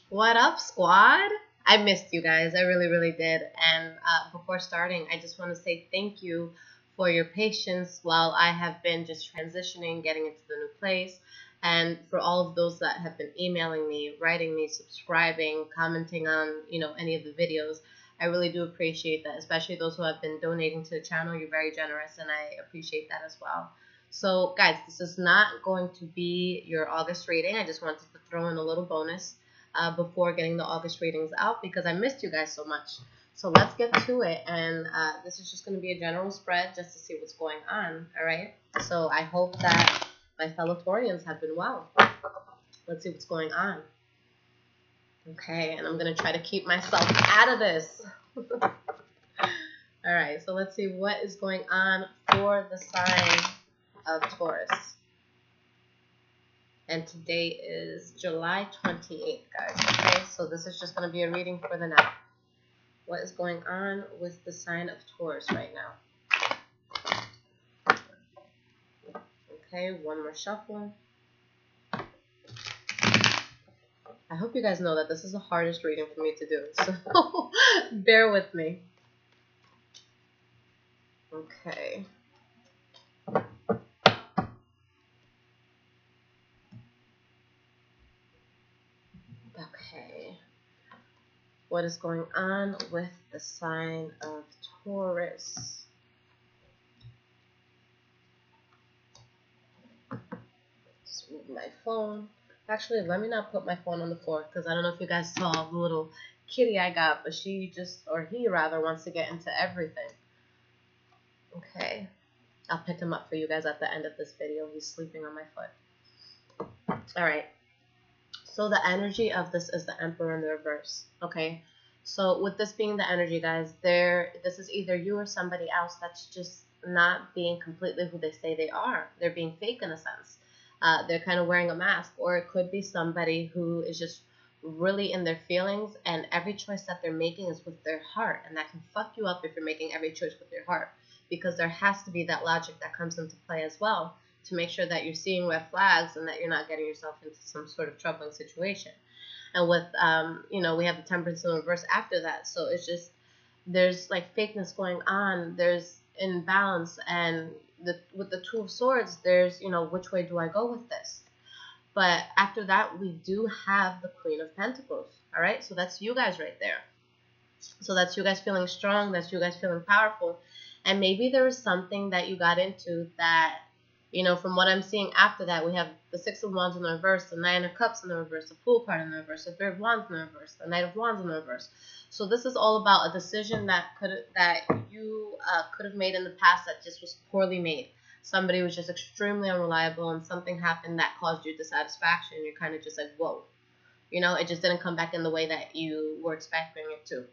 What up, squad? I missed you guys. I really, really did. And before starting, I just want to say thank you for your patience while I have been just transitioning, getting into the new place. And for all of those that have been emailing me, writing me, subscribing, commenting on, any of the videos, I really do appreciate that, especially those who have been donating to the channel. You're very generous, and I appreciate that as well. So, guys, this is not going to be your August reading. I just wanted to throw in a little bonus before getting the August readings out because I missed you guys so much. So let's get to it. And this is just going to be a general spread just to see what's going on. All right. So I hope that my fellow Taurians have been well. Let's see what's going on. Okay. And I'm going to try to keep myself out of this. All right. So let's see what is going on for the sign of Taurus. And today is July 28th, guys. Okay, so this is just going to be a reading for the now. What is going on with the sign of Taurus right now? Okay, one more shuffle. I hope you guys know that this is the hardest reading for me to do, so bear with me. Okay. Okay. What is going on with the sign of Taurus? Just move my phone. Actually, let me not put my phone on the floor because I don't know if you guys saw the little kitty I got, but she just, or he rather, wants to get into everything. Okay. I'll pick him up for you guys at the end of this video. He's sleeping on my foot. Alright. So the energy of this is the Emperor in the reverse. Okay. So with this being the energy, guys, this is either you or somebody else that's just not being completely who they say they are. They're being fake in a sense. They're kind of wearing a mask. Or it could be somebody who is just really in their feelings, and every choice that they're making is with their heart. And that can fuck you up if you're making every choice with your heart, because there has to be that logic that comes into play as well to make sure that you're seeing red flags and that you're not getting yourself into some sort of troubling situation. And with, we have the Temperance in reverse after that. So it's just, there's like fakeness going on. There's imbalance. And with the Two of Swords, there's, which way do I go with this? But after that, we do have the Queen of Pentacles. All right. So that's you guys right there. So that's you guys feeling strong. That's you guys feeling powerful. And maybe there was something that you got into that, from what I'm seeing after that, we have the Six of Wands in the reverse, the Nine of Cups in the reverse, the Fool card in the reverse, the Three of Wands in the reverse, the Knight of Wands in the reverse. So this is all about a decision that you could have made in the past that just was poorly made. Somebody was just extremely unreliable, and something happened that caused you dissatisfaction. You're kind of just like, whoa. It just didn't come back in the way that you were expecting it to.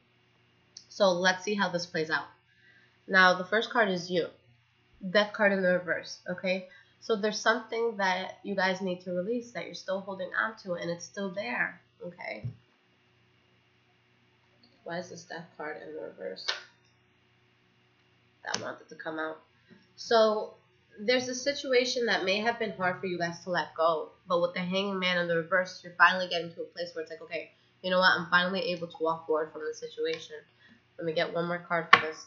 So let's see how this plays out. Now, the first card is you. Death card in the reverse, okay? So there's something that you guys need to release that you're still holding on to, and it's still there, okay? Why is this Death card in the reverse? That wanted to come out. So there's a situation that may have been hard for you guys to let go, but with the Hanging Man in the reverse, you're finally getting to a place where it's like, okay, you know what? I'm finally able to walk forward from the situation. Let me get one more card for this.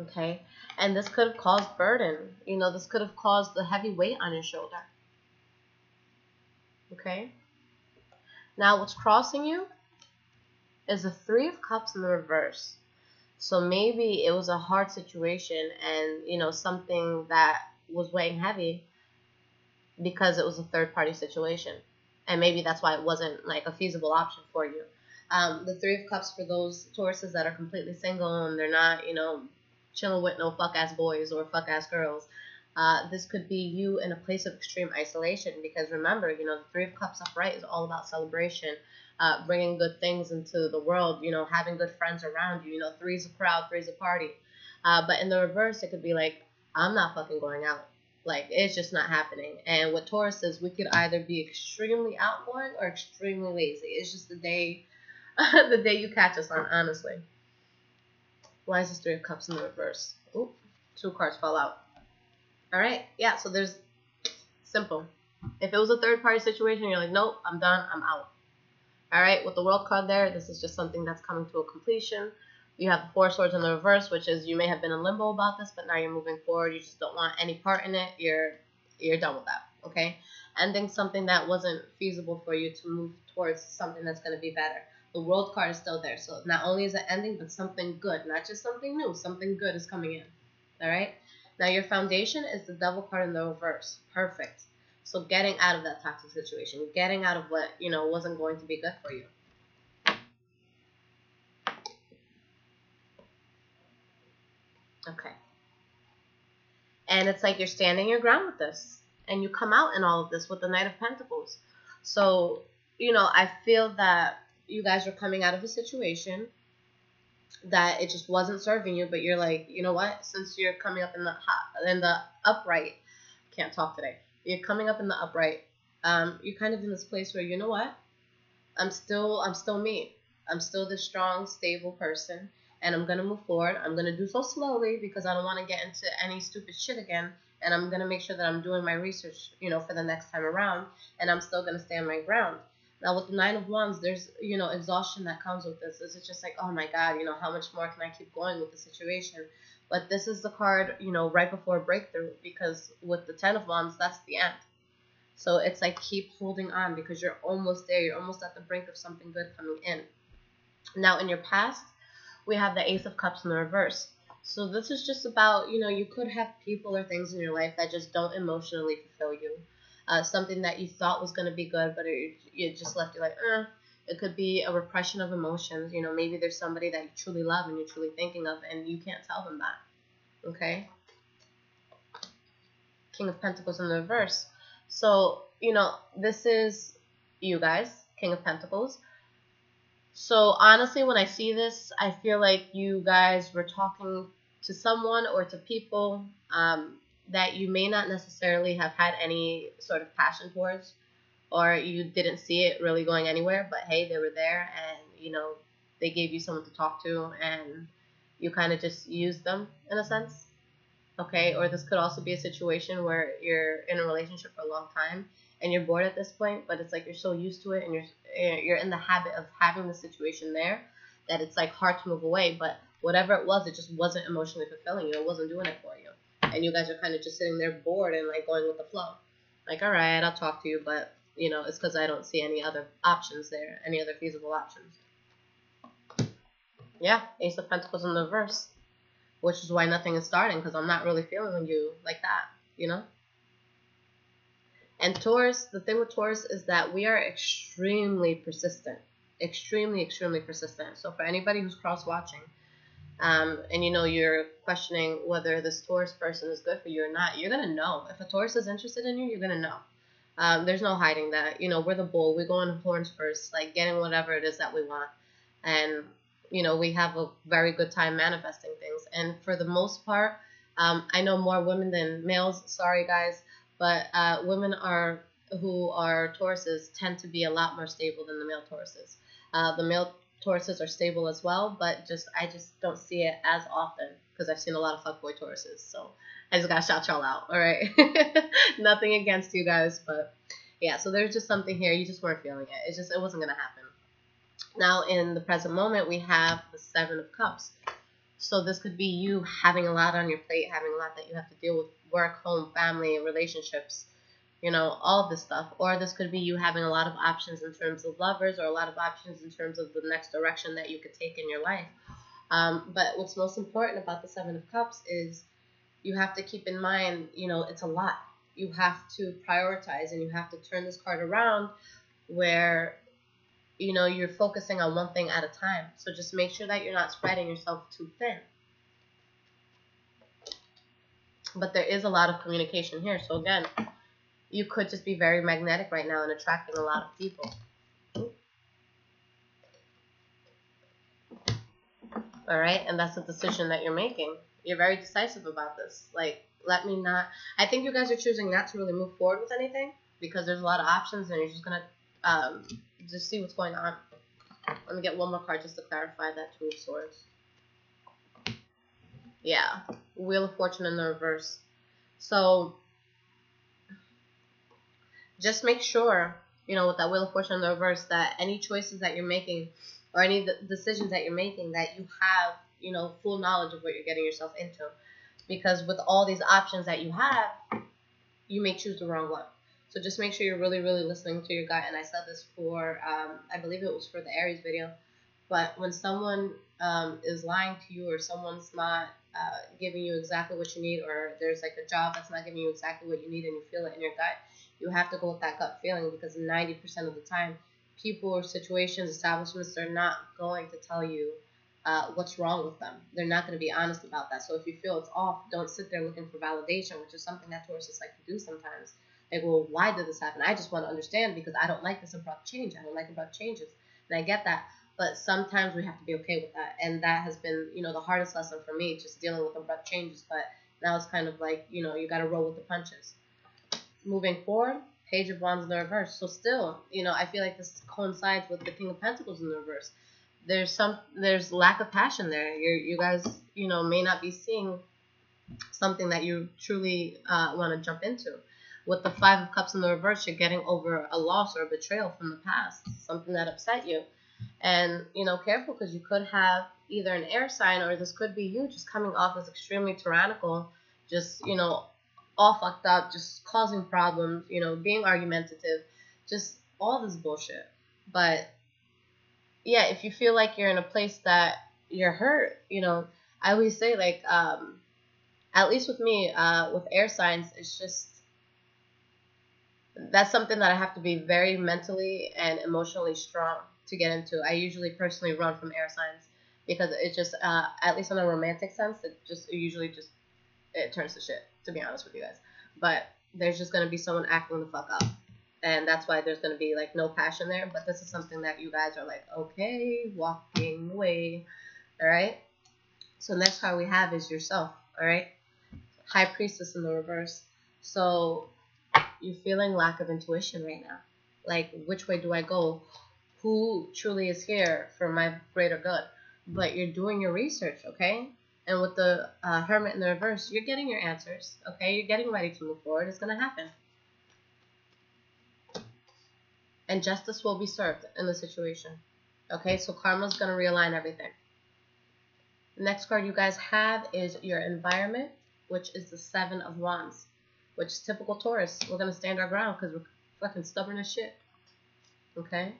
Okay, and this could have caused burden. This could have caused the heavy weight on your shoulder. Okay, now what's crossing you is the Three of Cups in the reverse. So maybe it was a hard situation, and something that was weighing heavy because it was a third-party situation, and maybe that's why it wasn't like a feasible option for you. The Three of Cups for those Tauruses that are completely single and they're not, chilling with no fuck-ass boys or fuck-ass girls. This could be you in a place of extreme isolation, because remember, the Three of Cups upright is all about celebration, bringing good things into the world, having good friends around you. Three's a crowd, three's a party. But in the reverse, it could be like, I'm not fucking going out. Like, it's just not happening. And with Taurus is, we could either be extremely outgoing or extremely lazy. It's just the day, the day you catch us on, honestly. Why is this Three of Cups in the reverse? Ooh, 2 cards fell out. All right, yeah, so there's Simple. If it was a third-party situation, you're like, nope, I'm done, I'm out. All right, with the World card there, this is just something that's coming to a completion. You have the Four Swords in the reverse, which is you may have been in limbo about this, but now you're moving forward. You just don't want any part in it. You're done with that, okay? Ending something that wasn't feasible for you to move towards something that's going to be better. The World card is still there, so not only is it ending, but something good, not just something new. Something good is coming in, all right? Now your foundation is the Devil card in the reverse. Perfect. So getting out of that toxic situation, getting out of what, wasn't going to be good for you. Okay. And it's like you're standing your ground with this. And you come out in all of this with the Knight of Pentacles. So, I feel that you guys are coming out of a situation that it just wasn't serving you, but you're like, you know what? Since you're coming up in the upright, can't talk today. You're coming up in the upright. You're kind of in this place where, you know what? I'm still me. I'm still this strong, stable person, and I'm gonna move forward. I'm gonna do so slowly because I don't want to get into any stupid shit again, and I'm gonna make sure that I'm doing my research, for the next time around, and I'm still gonna stand my ground. Now with the Nine of Wands, there's exhaustion that comes with this. It's just like, oh my God, how much more can I keep going with the situation? But this is the card, right before breakthrough, because with the Ten of Wands, that's the end. So it's like keep holding on because you're almost there. You're almost at the brink of something good coming in. Now in your past, we have the Ace of Cups in the reverse. So this is just about, you could have people or things in your life that just don't emotionally fulfill you. Something that you thought was going to be good, but it just left you like, It could be a repression of emotions. Maybe there's somebody that you truly love and you're truly thinking of, and you can't tell them that. Okay? King of Pentacles in the reverse. So, this is you guys, King of Pentacles. So, honestly, when I see this, I feel like you guys were talking to someone or to people that you may not necessarily have had any sort of passion towards, or you didn't see it really going anywhere, but hey, they were there and, they gave you someone to talk to and you kind of just used them in a sense. Okay, or this could also be a situation where you're in a relationship for a long time and you're bored at this point, but it's like you're so used to it and you're in the habit of having the situation there that it's like hard to move away. But whatever it was, it just wasn't emotionally fulfilling you. It wasn't doing it for you, and you guys are kind of just sitting there bored and like going with the flow. Like, all right, I'll talk to you, but it's because I don't see any other options there, any other feasible options. Yeah, Ace of Pentacles in the reverse. Which is why nothing is starting, because I'm not really feeling you like that, And Taurus, the thing with Taurus is that we are extremely persistent. Extremely, extremely persistent. So for anybody who's cross-watching, and you're questioning whether this Taurus person is good for you or not, you're going to know. If a Taurus is interested in you, you're going to know. There's no hiding that. We're the bull. We go in horns first, like getting whatever it is that we want. And we have a very good time manifesting things. And for the most part, I know more women than males. Sorry, guys. But women who are Tauruses tend to be a lot more stable than the male Tauruses. The male Tauruses are stable as well, but I just don't see it as often because I've seen a lot of fuckboy Tauruses. So I just got to shout y'all out, all right? Nothing against you guys, but yeah, so there's just something here. You just weren't feeling it. It wasn't going to happen. Now, in the present moment, we have the Seven of Cups. So this could be you having a lot on your plate, having a lot that you have to deal with, work, home, family, relationships, all of this stuff. Or this could be you having a lot of options in terms of lovers or a lot of options in terms of the next direction that you could take in your life. But what's most important about the Seven of Cups is you have to keep in mind, it's a lot. You have to prioritize and you have to turn this card around where you're focusing on one thing at a time. So just make sure that you're not spreading yourself too thin. But there is a lot of communication here. So again, you could just be very magnetic right now and attracting a lot of people. All right? And that's the decision that you're making. You're very decisive about this. Like, I think you guys are choosing not to really move forward with anything because there's a lot of options and you're just going to just see what's going on. Let me get one more card just to clarify that. Two of Swords. Yeah. Wheel of Fortune in the reverse. So, Just make sure, with that Wheel of Fortune in the reverse, that any choices that you're making or any decisions that you're making, that you have, full knowledge of what you're getting yourself into. Because with all these options that you have, you may choose the wrong one. So just make sure you're really, really listening to your gut. And I said this for, I believe it was for the Aries video. But when someone is lying to you, or someone's not giving you exactly what you need, or there's like a job that's not giving you exactly what you need and you feel it in your gut, you have to go with that gut feeling, because 90% of the time, people or situations, establishments, they're not going to tell you what's wrong with them. They're not going to be honest about that. So if you feel it's off, don't sit there looking for validation, which is something that Tauruses like to do sometimes. Like, well, why did this happen? I just want to understand, because I don't like this abrupt change. I don't like abrupt changes. And I get that. But sometimes we have to be okay with that. And that has been, the hardest lesson for me, just dealing with abrupt changes. But now it's kind of like, you got to roll with the punches. Moving forward, Page of Wands in the reverse. So still, I feel like this coincides with the King of Pentacles in the reverse. There's lack of passion there. You guys, may not be seeing something that you truly want to jump into. With the Five of Cups in the reverse, you're getting over a loss or a betrayal from the past, something that upset you. And, careful, because you could have either an air sign, or this could be you just coming off as extremely tyrannical, just, all fucked up, just causing problems, being argumentative, just all this bullshit. But yeah, if you feel like you're in a place that you're hurt, I always say, like, at least with me, with air signs, it's just, that's something that I have to be very mentally and emotionally strong to get into. I usually personally run from air signs, because it just, at least in a romantic sense, it turns to shit, to be honest with you guys. But there's just going to be someone acting the fuck up. And that's why there's going to be, like, no passion there. But this is something that you guys are like, okay, walking away. All right? So next card we have is yourself. All right? High Priestess in the reverse. So you're feeling lack of intuition right now. Like, which way do I go? Who truly is here for my greater good? But you're doing your research, okay? And with the Hermit in the reverse, you're getting your answers, okay? You're getting ready to move forward. It's going to happen. And justice will be served in the situation. Okay, so karma's going to realign everything. The next card you guys have is your environment, which is the Seven of Wands, which is typical Taurus. We're going to stand our ground, because we're fucking stubborn as shit. Okay?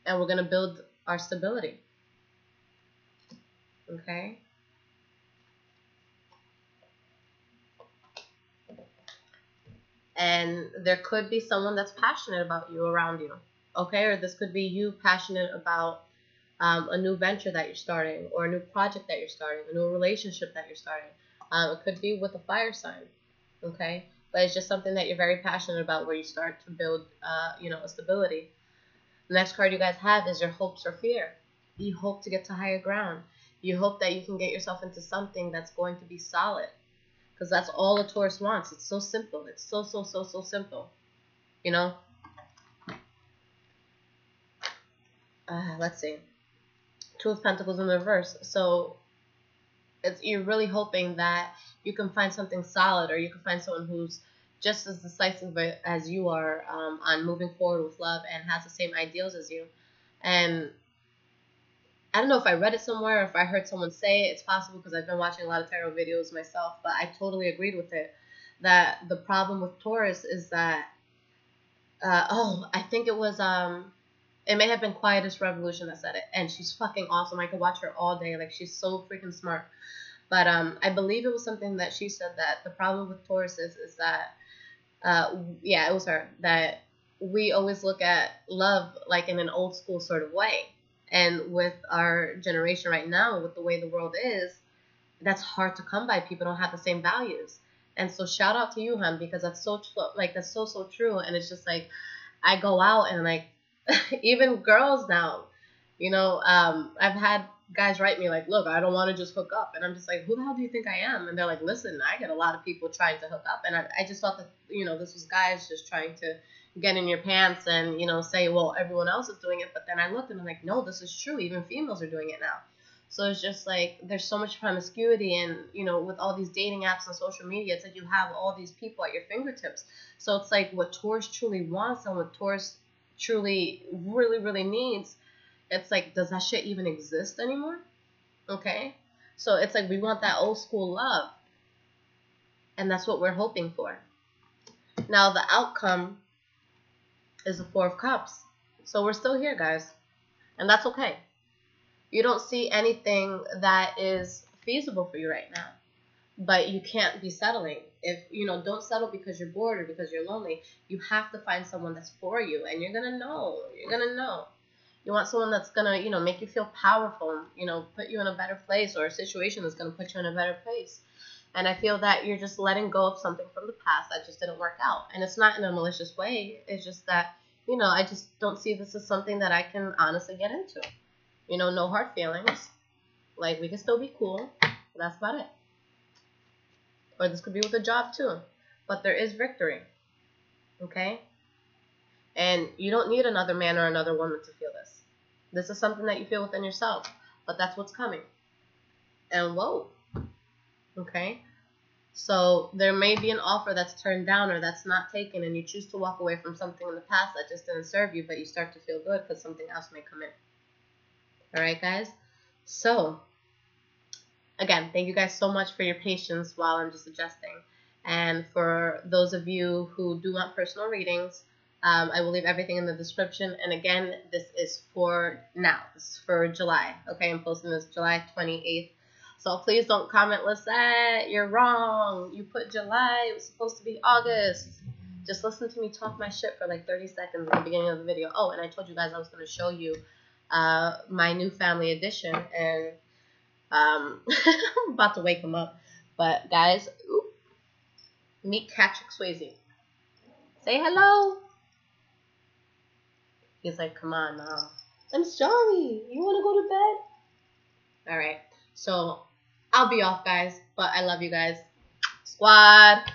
And we're going to build our stability. Okay? And there could be someone that's passionate about you around you, okay? Or this could be you passionate about a new venture that you're starting, or a new project that you're starting, a new relationship that you're starting. It could be with a fire sign, okay? But it's just something that you're very passionate about, where you start to build, a stability. The next card you guys have is your hopes or fear. You hope to get to higher ground. You hope that you can get yourself into something that's going to be solid. Because that's all a Taurus wants. It's so simple. It's so simple. Let's see. Two of Pentacles in the reverse. So you're really hoping that you can find something solid, or you can find someone who's just as decisive as you are on moving forward with love, and has the same ideals as you. And I don't know if I read it somewhere, or if I heard someone say it. It's possible, because I've been watching a lot of tarot videos myself, but I totally agreed with it. That the problem with Taurus is that, I think it was, it may have been Quietest Revolution that said it, and she's fucking awesome. I could watch her all day. Like, she's so freaking smart. But I believe it was something that she said, that the problem with Taurus is that, yeah, it was her, that we always look at love like in an old school sort of way. And with our generation right now, with the way the world is, that's hard to come by. People don't have the same values. And so shout out to you, hon, because that's so that's so true. And it's just like, I go out and, like, even girls now, I've had guys write me like, look, I don't want to just hook up. And I'm just like, who the hell do you think I am? And they're like, listen, I get a lot of people trying to hook up. And I just thought that, this was guys just trying to get in your pants and, say, well, everyone else is doing it. But then I looked and I'm like, no, this is true. Even females are doing it now. So it's just like there's so much promiscuity, and with all these dating apps and social media, it's like you have all these people at your fingertips. So it's like what Taurus truly wants and what Taurus truly really really needs. It's like, does that shit even exist anymore? Okay, so it's like we want that old school love, and that's what we're hoping for. Now the outcome is the Four of Cups. So we're still here, guys, and that's okay. You don't see anything that is feasible for you right now, but you can't be settling. If don't settle because you're bored or because you're lonely. You have to find someone that's for you, and you're gonna know. You want someone that's gonna make you feel powerful, put you in a better place, or a situation that's gonna put you in a better place. And I feel that you're just letting go of something from the past that just didn't work out. And it's not in a malicious way. It's just that, I just don't see this as something that I can honestly get into. No hard feelings. Like, we can still be cool. But that's about it. Or this could be with a job too. But there is victory. Okay? And you don't need another man or another woman to feel this. This is something that you feel within yourself. But that's what's coming. And whoa. Okay? So there may be an offer that's turned down or that's not taken, and you choose to walk away from something in the past that just didn't serve you, but you start to feel good because something else may come in. Alright, guys? So, again, thank you guys so much for your patience while I'm just adjusting. And for those of you who do want personal readings, I will leave everything in the description. And again, this is for now. This is for July. Okay, I'm posting this July 28th. So please don't comment, Lisette, you're wrong. You put July. It was supposed to be August. Just listen to me talk my shit for like 30 seconds at the beginning of the video. Oh, and I told you guys I was going to show you my new family edition. And I'm about to wake him up. But guys, meet Patrick Swayze. Say hello. He's like, come on now. I'm sorry. You want to go to bed? All right. So I'll be off, guys. But I love you guys. Squad.